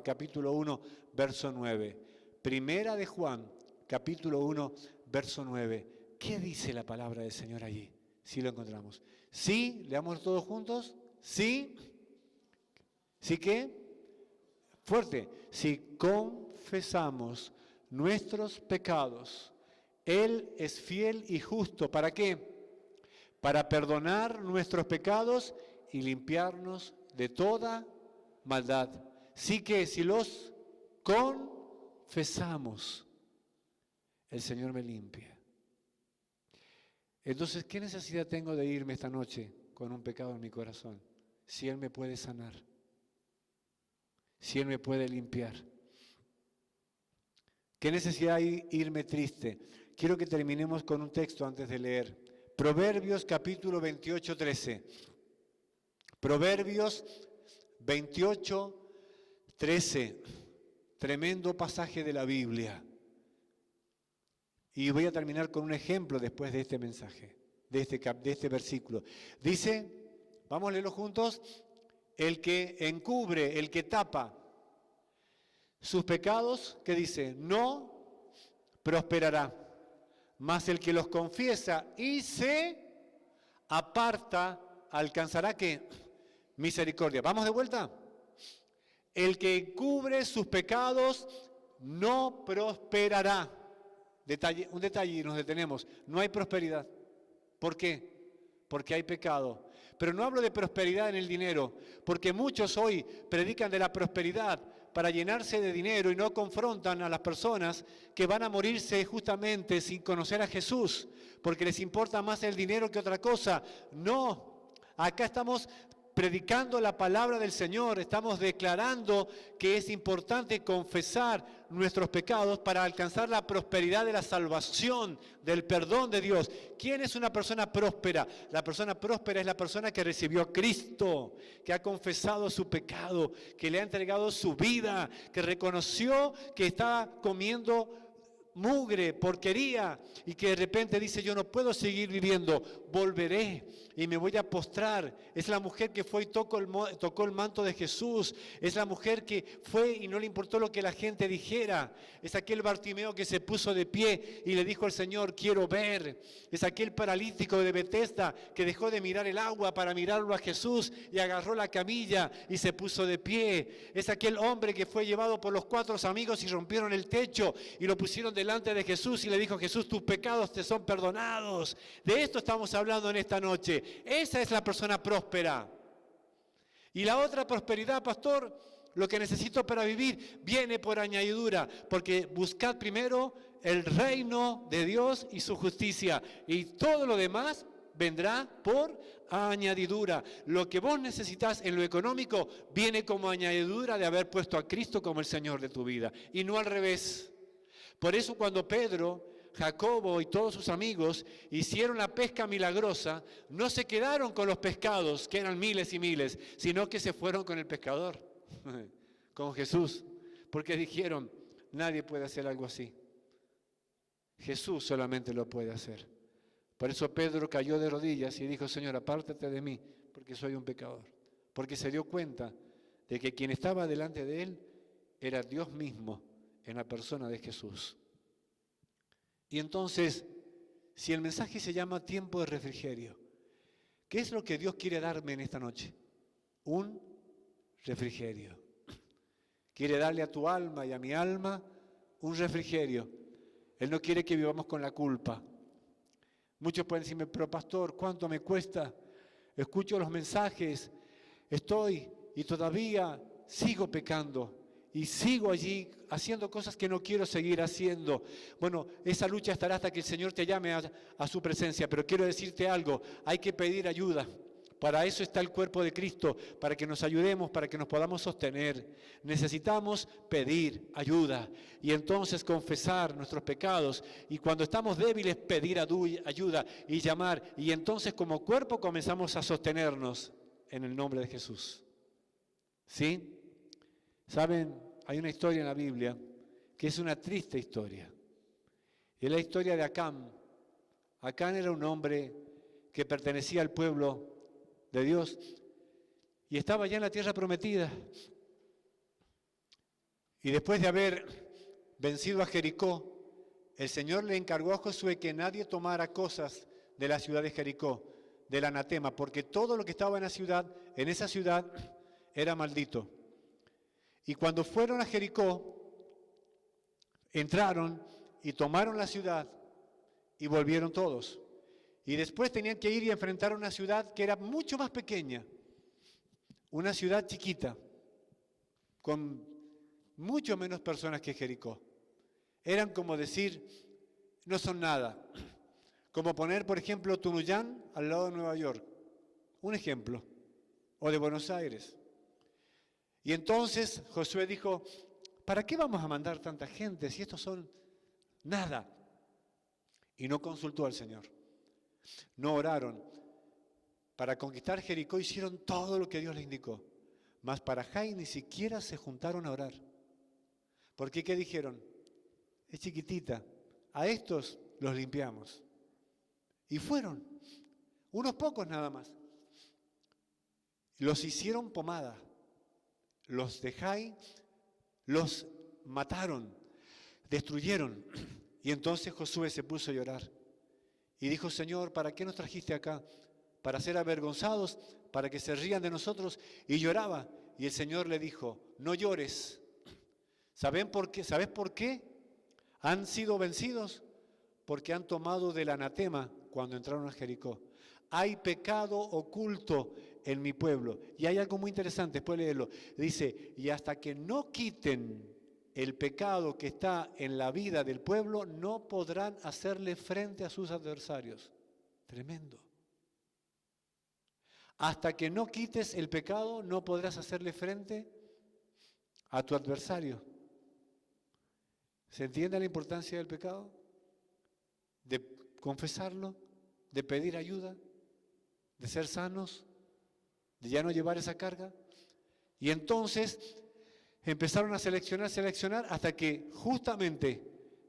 capítulo 1, verso 9. Primera de Juan, capítulo 1, verso 9. ¿Qué dice la palabra del Señor allí? Si lo encontramos. ¿Sí? ¿Leamos todos juntos? ¿Sí? ¿Sí qué? Fuerte. Si confesamos nuestros pecados, Él es fiel y justo. ¿Para qué? Para perdonar nuestros pecados y limpiarnos de toda maldad. Sí que si los confesamos, el Señor me limpia. Entonces, ¿qué necesidad tengo de irme esta noche con un pecado en mi corazón? Si Él me puede sanar, si Él me puede limpiar. ¿Qué necesidad hay irme triste? Quiero que terminemos con un texto antes de leer. Proverbios capítulo 28, 13. Proverbios 28, 13. Tremendo pasaje de la Biblia. Y voy a terminar con un ejemplo después de este mensaje, de este versículo. Dice, vamos a leerlo juntos, el que encubre, el que tapa sus pecados, ¿qué dice? No prosperará, mas el que los confiesa y se aparta, alcanzará ¿qué? Misericordia. ¿Vamos de vuelta? El que encubre sus pecados no prosperará. Un detalle y nos detenemos. No hay prosperidad. ¿Por qué? Porque hay pecado. Pero no hablo de prosperidad en el dinero, porque muchos hoy predican de la prosperidad para llenarse de dinero y no confrontan a las personas que van a morirse justamente sin conocer a Jesús, porque les importa más el dinero que otra cosa. No, acá estamos predicando la palabra del Señor, estamos declarando que es importante confesar nuestros pecados para alcanzar la prosperidad de la salvación, del perdón de Dios. ¿Quién es una persona próspera? La persona próspera es la persona que recibió a Cristo, que ha confesado su pecado, que le ha entregado su vida, que reconoció que estaba comiendo mugre, porquería, y que de repente dice, yo no puedo seguir viviendo, volveré y me voy a postrar. Es la mujer que fue y tocó el manto de Jesús, es la mujer que fue y no le importó lo que la gente dijera, es aquel Bartimeo que se puso de pie y le dijo al Señor, quiero ver, es aquel paralítico de Betesda que dejó de mirar el agua para mirarlo a Jesús y agarró la camilla y se puso de pie, es aquel hombre que fue llevado por los 4 amigos y rompieron el techo y lo pusieron delante de Jesús y le dijo, Jesús, tus pecados te son perdonados. De esto estamos hablando en esta noche. Esa es la persona próspera. Y la otra prosperidad, pastor, lo que necesito para vivir viene por añadidura, porque buscad primero el reino de Dios y su justicia, y todo lo demás vendrá por añadidura. Lo que vos necesitas en lo económico viene como añadidura de haber puesto a Cristo como el Señor de tu vida, y no al revés. Por eso cuando Pedro, Jacobo y todos sus amigos hicieron la pesca milagrosa, no se quedaron con los pescados, que eran miles y miles, sino que se fueron con el pescador, con Jesús, porque dijeron, nadie puede hacer algo así. Jesús solamente lo puede hacer. Por eso Pedro cayó de rodillas y dijo, Señor, apártate de mí, porque soy un pecador. Porque se dio cuenta de que quien estaba delante de él era Dios mismo, en la persona de Jesús. Y entonces, si el mensaje se llama tiempo de refrigerio, ¿qué es lo que Dios quiere darme en esta noche? Un refrigerio. Quiere darle a tu alma y a mi alma un refrigerio. Él no quiere que vivamos con la culpa. Muchos pueden decirme, pero pastor, ¿cuánto me cuesta? Escucho los mensajes, estoy y todavía sigo pecando. y sigo allí haciendo cosas que no quiero seguir haciendo. Bueno, esa lucha estará hasta que el Señor te llame a su presencia, pero quiero decirte algo, hay que pedir ayuda. Para eso está el cuerpo de Cristo, para que nos ayudemos, para que nos podamos sostener. Necesitamos pedir ayuda y entonces confesar nuestros pecados. Y cuando estamos débiles, pedir ayuda y llamar. Y entonces como cuerpo comenzamos a sostenernos en el nombre de Jesús. ¿Sí? ¿Saben? Hay una historia en la Biblia que es una triste historia. Y es la historia de Acán. Acán era un hombre que pertenecía al pueblo de Dios y estaba ya en la tierra prometida. Y después de haber vencido a Jericó, el Señor le encargó a Josué que nadie tomara cosas de la ciudad de Jericó, del anatema, porque todo lo que estaba en esa ciudad era maldito. Y cuando fueron a Jericó, entraron y tomaron la ciudad y volvieron todos. Y después tenían que ir y enfrentar una ciudad que era mucho más pequeña, una ciudad chiquita, con mucho menos personas que Jericó. Eran como decir, no son nada. Como poner, por ejemplo, Tunuyán al lado de Nueva York, un ejemplo, o de Buenos Aires. Y entonces Josué dijo, ¿para qué vamos a mandar tanta gente si estos son nada? Y no consultó al Señor. No oraron. Para conquistar Jericó hicieron todo lo que Dios les indicó. Mas para Jai ni siquiera se juntaron a orar. ¿Por qué? ¿Qué dijeron? Es chiquitita. A estos los limpiamos. Y fueron. Unos pocos nada más. Los hicieron pomada. Los de Jai los mataron. Destruyeron. Y entonces Josué se puso a llorar. Y dijo, Señor, ¿para qué nos trajiste acá? ¿Para ser avergonzados? ¿Para que se rían de nosotros? Y lloraba. Y el Señor le dijo, no llores. ¿Sabes por qué? Han sido vencidos porque han tomado del anatema cuando entraron a Jericó. Hay pecado oculto en mi pueblo. Y hay algo muy interesante, después leerlo. Dice, y hasta que no quiten el pecado que está en la vida del pueblo, no podrán hacerle frente a sus adversarios. Tremendo. Hasta que no quites el pecado, no podrás hacerle frente a tu adversario. ¿Se entiende la importancia del pecado? De confesarlo, de pedir ayuda, de ser sanos, de ya no llevar esa carga. Y entonces empezaron a seleccionar hasta que justamente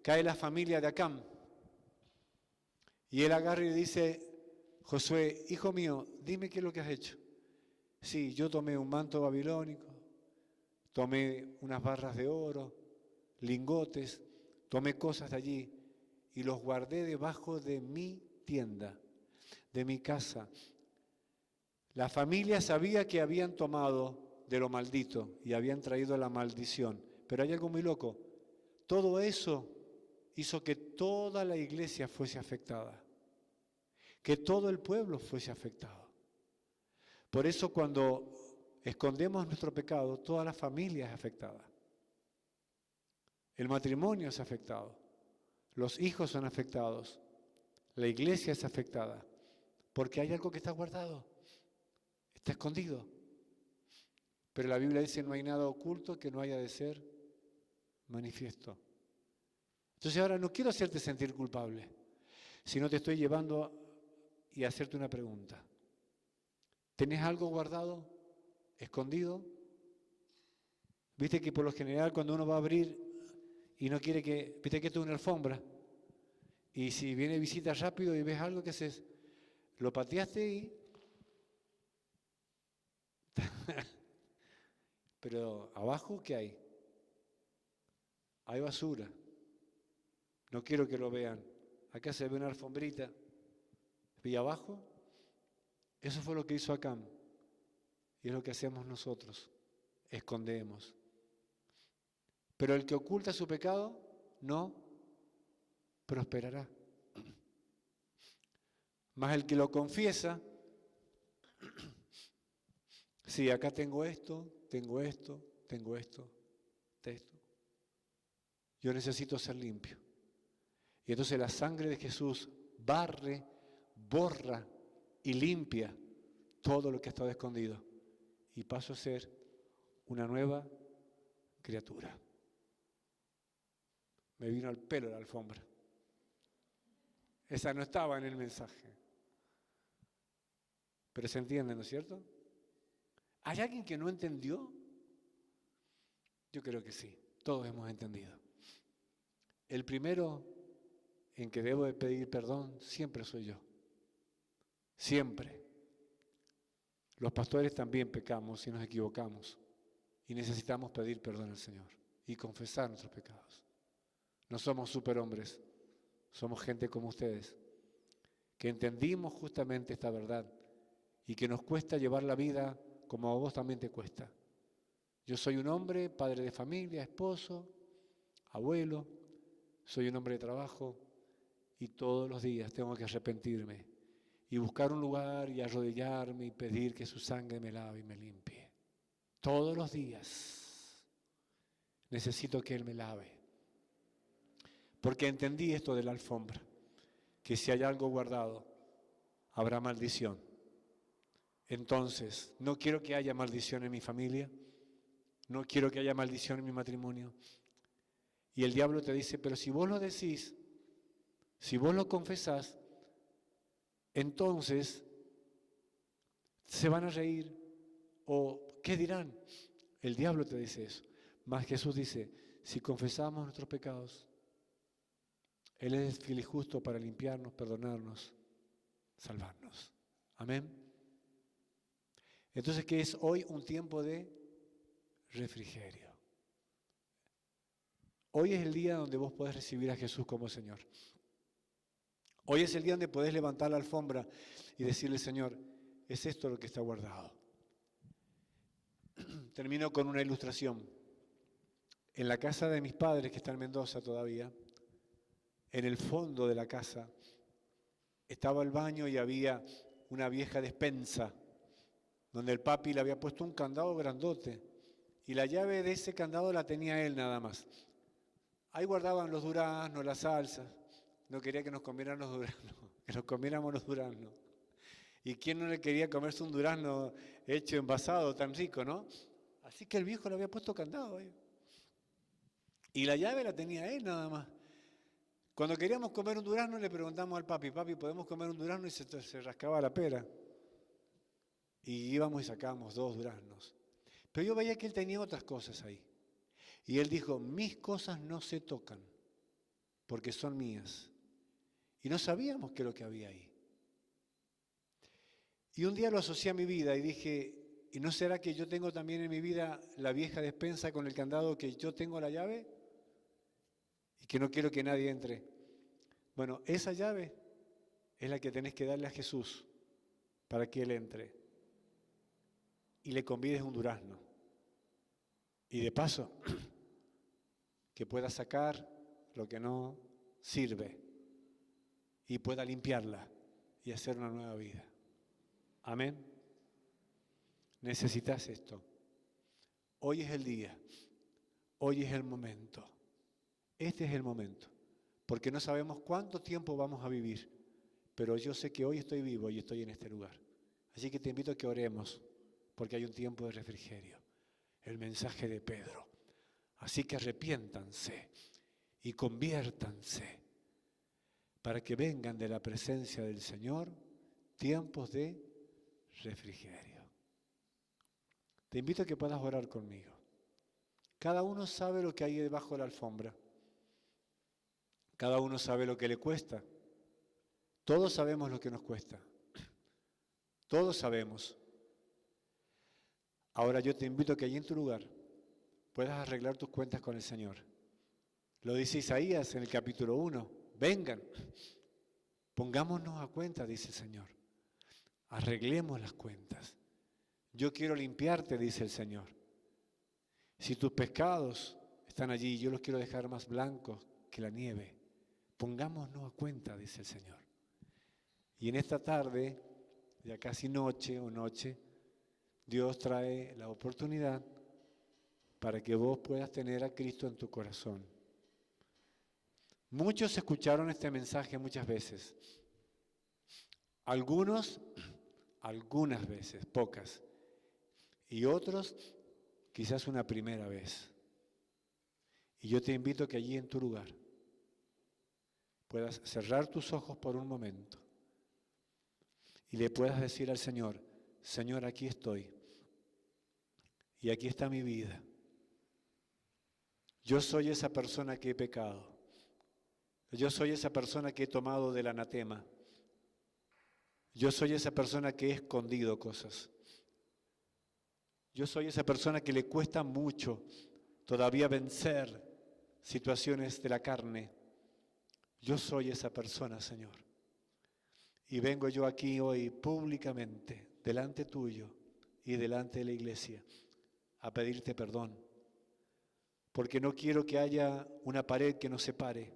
cae la familia de Acán. Y él agarra y le dice, Josué, hijo mío, dime qué es lo que has hecho. Sí, yo tomé un manto babilónico, tomé unas barras de oro, lingotes, tomé cosas de allí y los guardé debajo de mi tienda, de mi casa. La familia sabía que habían tomado de lo maldito y habían traído la maldición. Pero hay algo muy loco. Todo eso hizo que toda la iglesia fuese afectada, que todo el pueblo fuese afectado. Por eso cuando escondemos nuestro pecado, toda la familia es afectada. El matrimonio es afectado, los hijos son afectados, la iglesia es afectada, porque hay algo que está guardado, está escondido. Pero la Biblia dice, no hay nada oculto que no haya de ser manifiesto. Entonces ahora no quiero hacerte sentir culpable, sino te estoy llevando y a hacerte una pregunta. ¿Tenés algo guardado, escondido? Viste que por lo general cuando uno va a abrir y no quiere que, viste que esto es una alfombra, y si viene visita rápido y ves algo, ¿qué haces? Lo pateaste y... Pero abajo, ¿qué hay? Hay basura. No quiero que lo vean. Acá se ve una alfombrita. ¿Y abajo? Eso fue lo que hizo Acán. Y es lo que hacemos nosotros. Escondemos. Pero el que oculta su pecado no prosperará. Mas el que lo confiesa, sí, acá tengo esto, tengo esto, tengo esto. de esto. Yo necesito ser limpio. Y entonces la sangre de Jesús barre, borra y limpia todo lo que ha estado escondido. Y paso a ser una nueva criatura. Me vino al pelo la alfombra. Esa no estaba en el mensaje. Pero se entiende, ¿no es cierto? ¿Hay alguien que no entendió? Yo creo que sí, todos hemos entendido. El primero en que debo de pedir perdón siempre soy yo. Siempre. Los pastores también pecamos y nos equivocamos. Y necesitamos pedir perdón al Señor y confesar nuestros pecados. No somos superhombres, somos gente como ustedes, que entendimos justamente esta verdad y que nos cuesta llevar la vida como a vos también te cuesta. Yo soy un hombre, padre de familia, esposo, abuelo, soy un hombre de trabajo y todos los días tengo que arrepentirme y buscar un lugar y arrodillarme y pedir que su sangre me lave y me limpie. Todos los días necesito que Él me lave. Porque entendí esto de la alfombra, que si hay algo guardado, habrá maldición. Entonces, no quiero que haya maldición en mi familia, no quiero que haya maldición en mi matrimonio. Y el diablo te dice, pero si vos lo decís, si vos lo confesás, entonces se van a reír o ¿qué dirán? El diablo te dice eso. Mas Jesús dice, si confesamos nuestros pecados, Él es fiel y justo para limpiarnos, perdonarnos, salvarnos. Amén. Entonces, ¿qué es hoy? Un tiempo de refrigerio. Hoy es el día donde vos podés recibir a Jesús como Señor. Hoy es el día donde podés levantar la alfombra y decirle, Señor, es esto lo que está guardado. Termino con una ilustración. En la casa de mis padres, que está en Mendoza todavía, en el fondo de la casa estaba el baño y había una vieja despensa donde el papi le había puesto un candado grandote y la llave de ese candado la tenía él nada más. Ahí guardaban los duraznos, las salsas. No quería que nos comieran los duraznos, que nos comiéramos los duraznos. ¿Y quién no le quería comerse un durazno hecho, envasado, tan rico, no? Así que el viejo le había puesto candado ahí. Y la llave la tenía él nada más. Cuando queríamos comer un durazno le preguntamos al papi, ¿podemos comer un durazno? Y se rascaba la pera. Y íbamos y sacábamos 2 duraznos. Pero yo veía que él tenía otras cosas ahí. Y él dijo, mis cosas no se tocan, porque son mías. Y no sabíamos qué es lo que había ahí. Y un día lo asocié a mi vida y dije, ¿y no será que yo tengo también en mi vida la vieja despensa con el candado que yo tengo la llave? Y que no quiero que nadie entre. Bueno, esa llave es la que tenés que darle a Jesús para que Él entre. Y le convides un durazno. Y de paso, que pueda sacar lo que no sirve y pueda limpiarla y hacer una nueva vida. Amén. Necesitas esto. Hoy es el día. Hoy es el momento. Este es el momento. Porque no sabemos cuánto tiempo vamos a vivir. Pero yo sé que hoy estoy vivo y estoy en este lugar. Así que te invito a que oremos. Porque hay un tiempo de refrigerio. El mensaje de Pedro. Así que arrepiéntanse y conviértanse para que vengan de la presencia del Señor tiempos de refrigerio. Te invito a que puedas orar conmigo. Cada uno sabe lo que hay debajo de la alfombra. Cada uno sabe lo que le cuesta. Todos sabemos lo que nos cuesta. Todos sabemos. Ahora yo te invito a que allí en tu lugar puedas arreglar tus cuentas con el Señor. Lo dice Isaías en el capítulo 1. Vengan, pongámonos a cuenta, dice el Señor. Arreglemos las cuentas. Yo quiero limpiarte, dice el Señor. Si tus pecados están allí, yo los quiero dejar más blancos que la nieve. Pongámonos a cuenta, dice el Señor. Y en esta tarde, ya casi noche, Dios trae la oportunidad para que vos puedas tener a Cristo en tu corazón. Muchos escucharon este mensaje muchas veces. Algunos, algunas veces, pocas. Y otros, quizás una primera vez. Y yo te invito a que allí en tu lugar puedas cerrar tus ojos por un momento y le puedas decir al Señor, Señor, aquí estoy y aquí está mi vida. Yo soy esa persona que he pecado. Yo soy esa persona que he tomado del anatema. Yo soy esa persona que he escondido cosas. Yo soy esa persona que le cuesta mucho todavía vencer situaciones de la carne. Yo soy esa persona, Señor. Y vengo yo aquí hoy públicamente, delante tuyo y delante de la iglesia, a pedirte perdón. Porque no quiero que haya una pared que nos separe.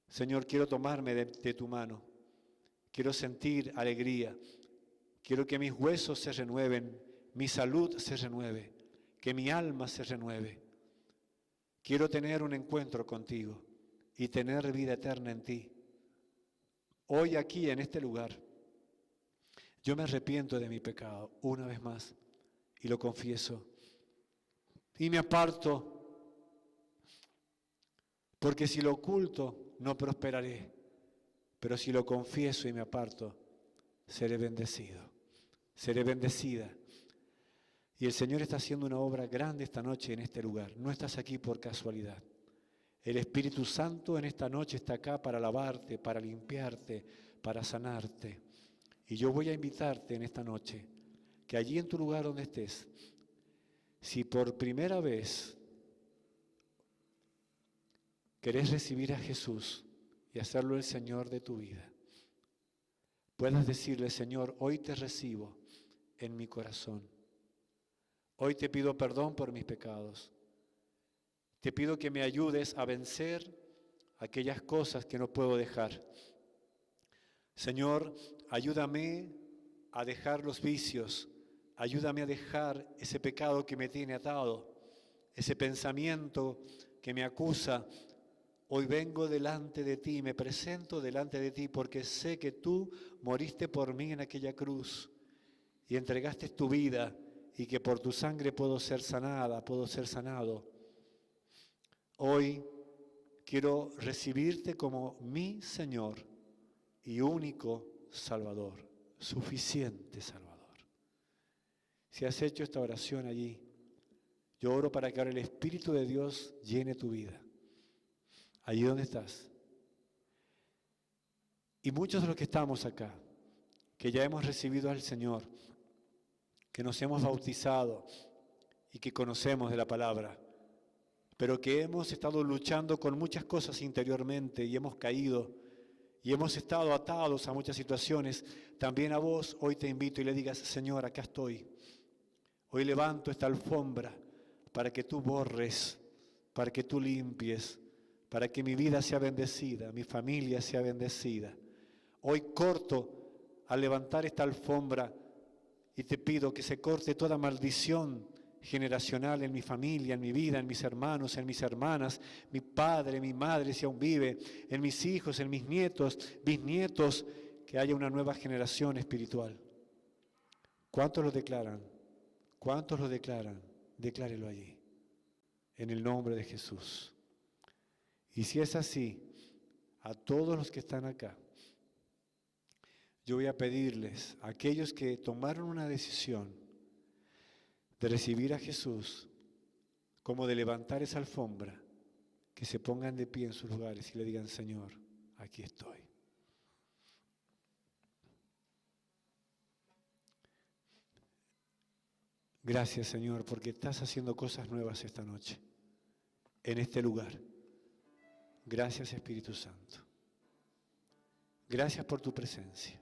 Señor, quiero tomarme de tu mano. Quiero sentir alegría. Quiero que mis huesos se renueven, mi salud se renueve, que mi alma se renueve. Quiero tener un encuentro contigo y tener vida eterna en ti. Hoy aquí, en este lugar, yo me arrepiento de mi pecado una vez más y lo confieso. Y me aparto, porque si lo oculto no prosperaré, pero si lo confieso y me aparto, seré bendecido, seré bendecida. Y el Señor está haciendo una obra grande esta noche en este lugar. No estás aquí por casualidad. El Espíritu Santo en esta noche está acá para lavarte, para limpiarte, para sanarte. Y yo voy a invitarte en esta noche que allí en tu lugar donde estés, si por primera vez querés recibir a Jesús y hacerlo el Señor de tu vida, puedas decirle, Señor, hoy te recibo en mi corazón. Hoy te pido perdón por mis pecados. Te pido que me ayudes a vencer aquellas cosas que no puedo dejar. Señor, ayúdame a dejar los vicios. Ayúdame a dejar ese pecado que me tiene atado, ese pensamiento que me acusa. Hoy vengo delante de ti, me presento delante de ti porque sé que tú moriste por mí en aquella cruz y entregaste tu vida y que por tu sangre puedo ser sanada, puedo ser sanado. Hoy quiero recibirte como mi Señor y único Salvador, suficiente Salvador. Si has hecho esta oración allí, yo oro para que ahora el Espíritu de Dios llene tu vida, allí donde estás. Y muchos de los que estamos acá, que ya hemos recibido al Señor, que nos hemos bautizado y que conocemos de la palabra, pero que hemos estado luchando con muchas cosas interiormente y hemos caído y hemos estado atados a muchas situaciones, también a vos hoy te invito y le digas, Señor, acá estoy. Hoy levanto esta alfombra para que tú borres, para que tú limpies, para que mi vida sea bendecida, mi familia sea bendecida. Hoy corto al levantar esta alfombra y te pido que se corte toda maldición generacional en mi familia, en mi vida, en mis hermanos, en mis hermanas, mi padre, mi madre si aún vive, en mis hijos, en mis nietos, bisnietos, que haya una nueva generación espiritual. ¿Cuántos lo declaran? ¿Cuántos lo declaran? Declárelo allí, en el nombre de Jesús. Y si es así, a todos los que están acá, yo voy a pedirles, a aquellos que tomaron una decisión de recibir a Jesús, como de levantar esa alfombra, que se pongan de pie en sus lugares y le digan, Señor, aquí estoy. Gracias, Señor, porque estás haciendo cosas nuevas esta noche, en este lugar. Gracias, Espíritu Santo. Gracias por tu presencia.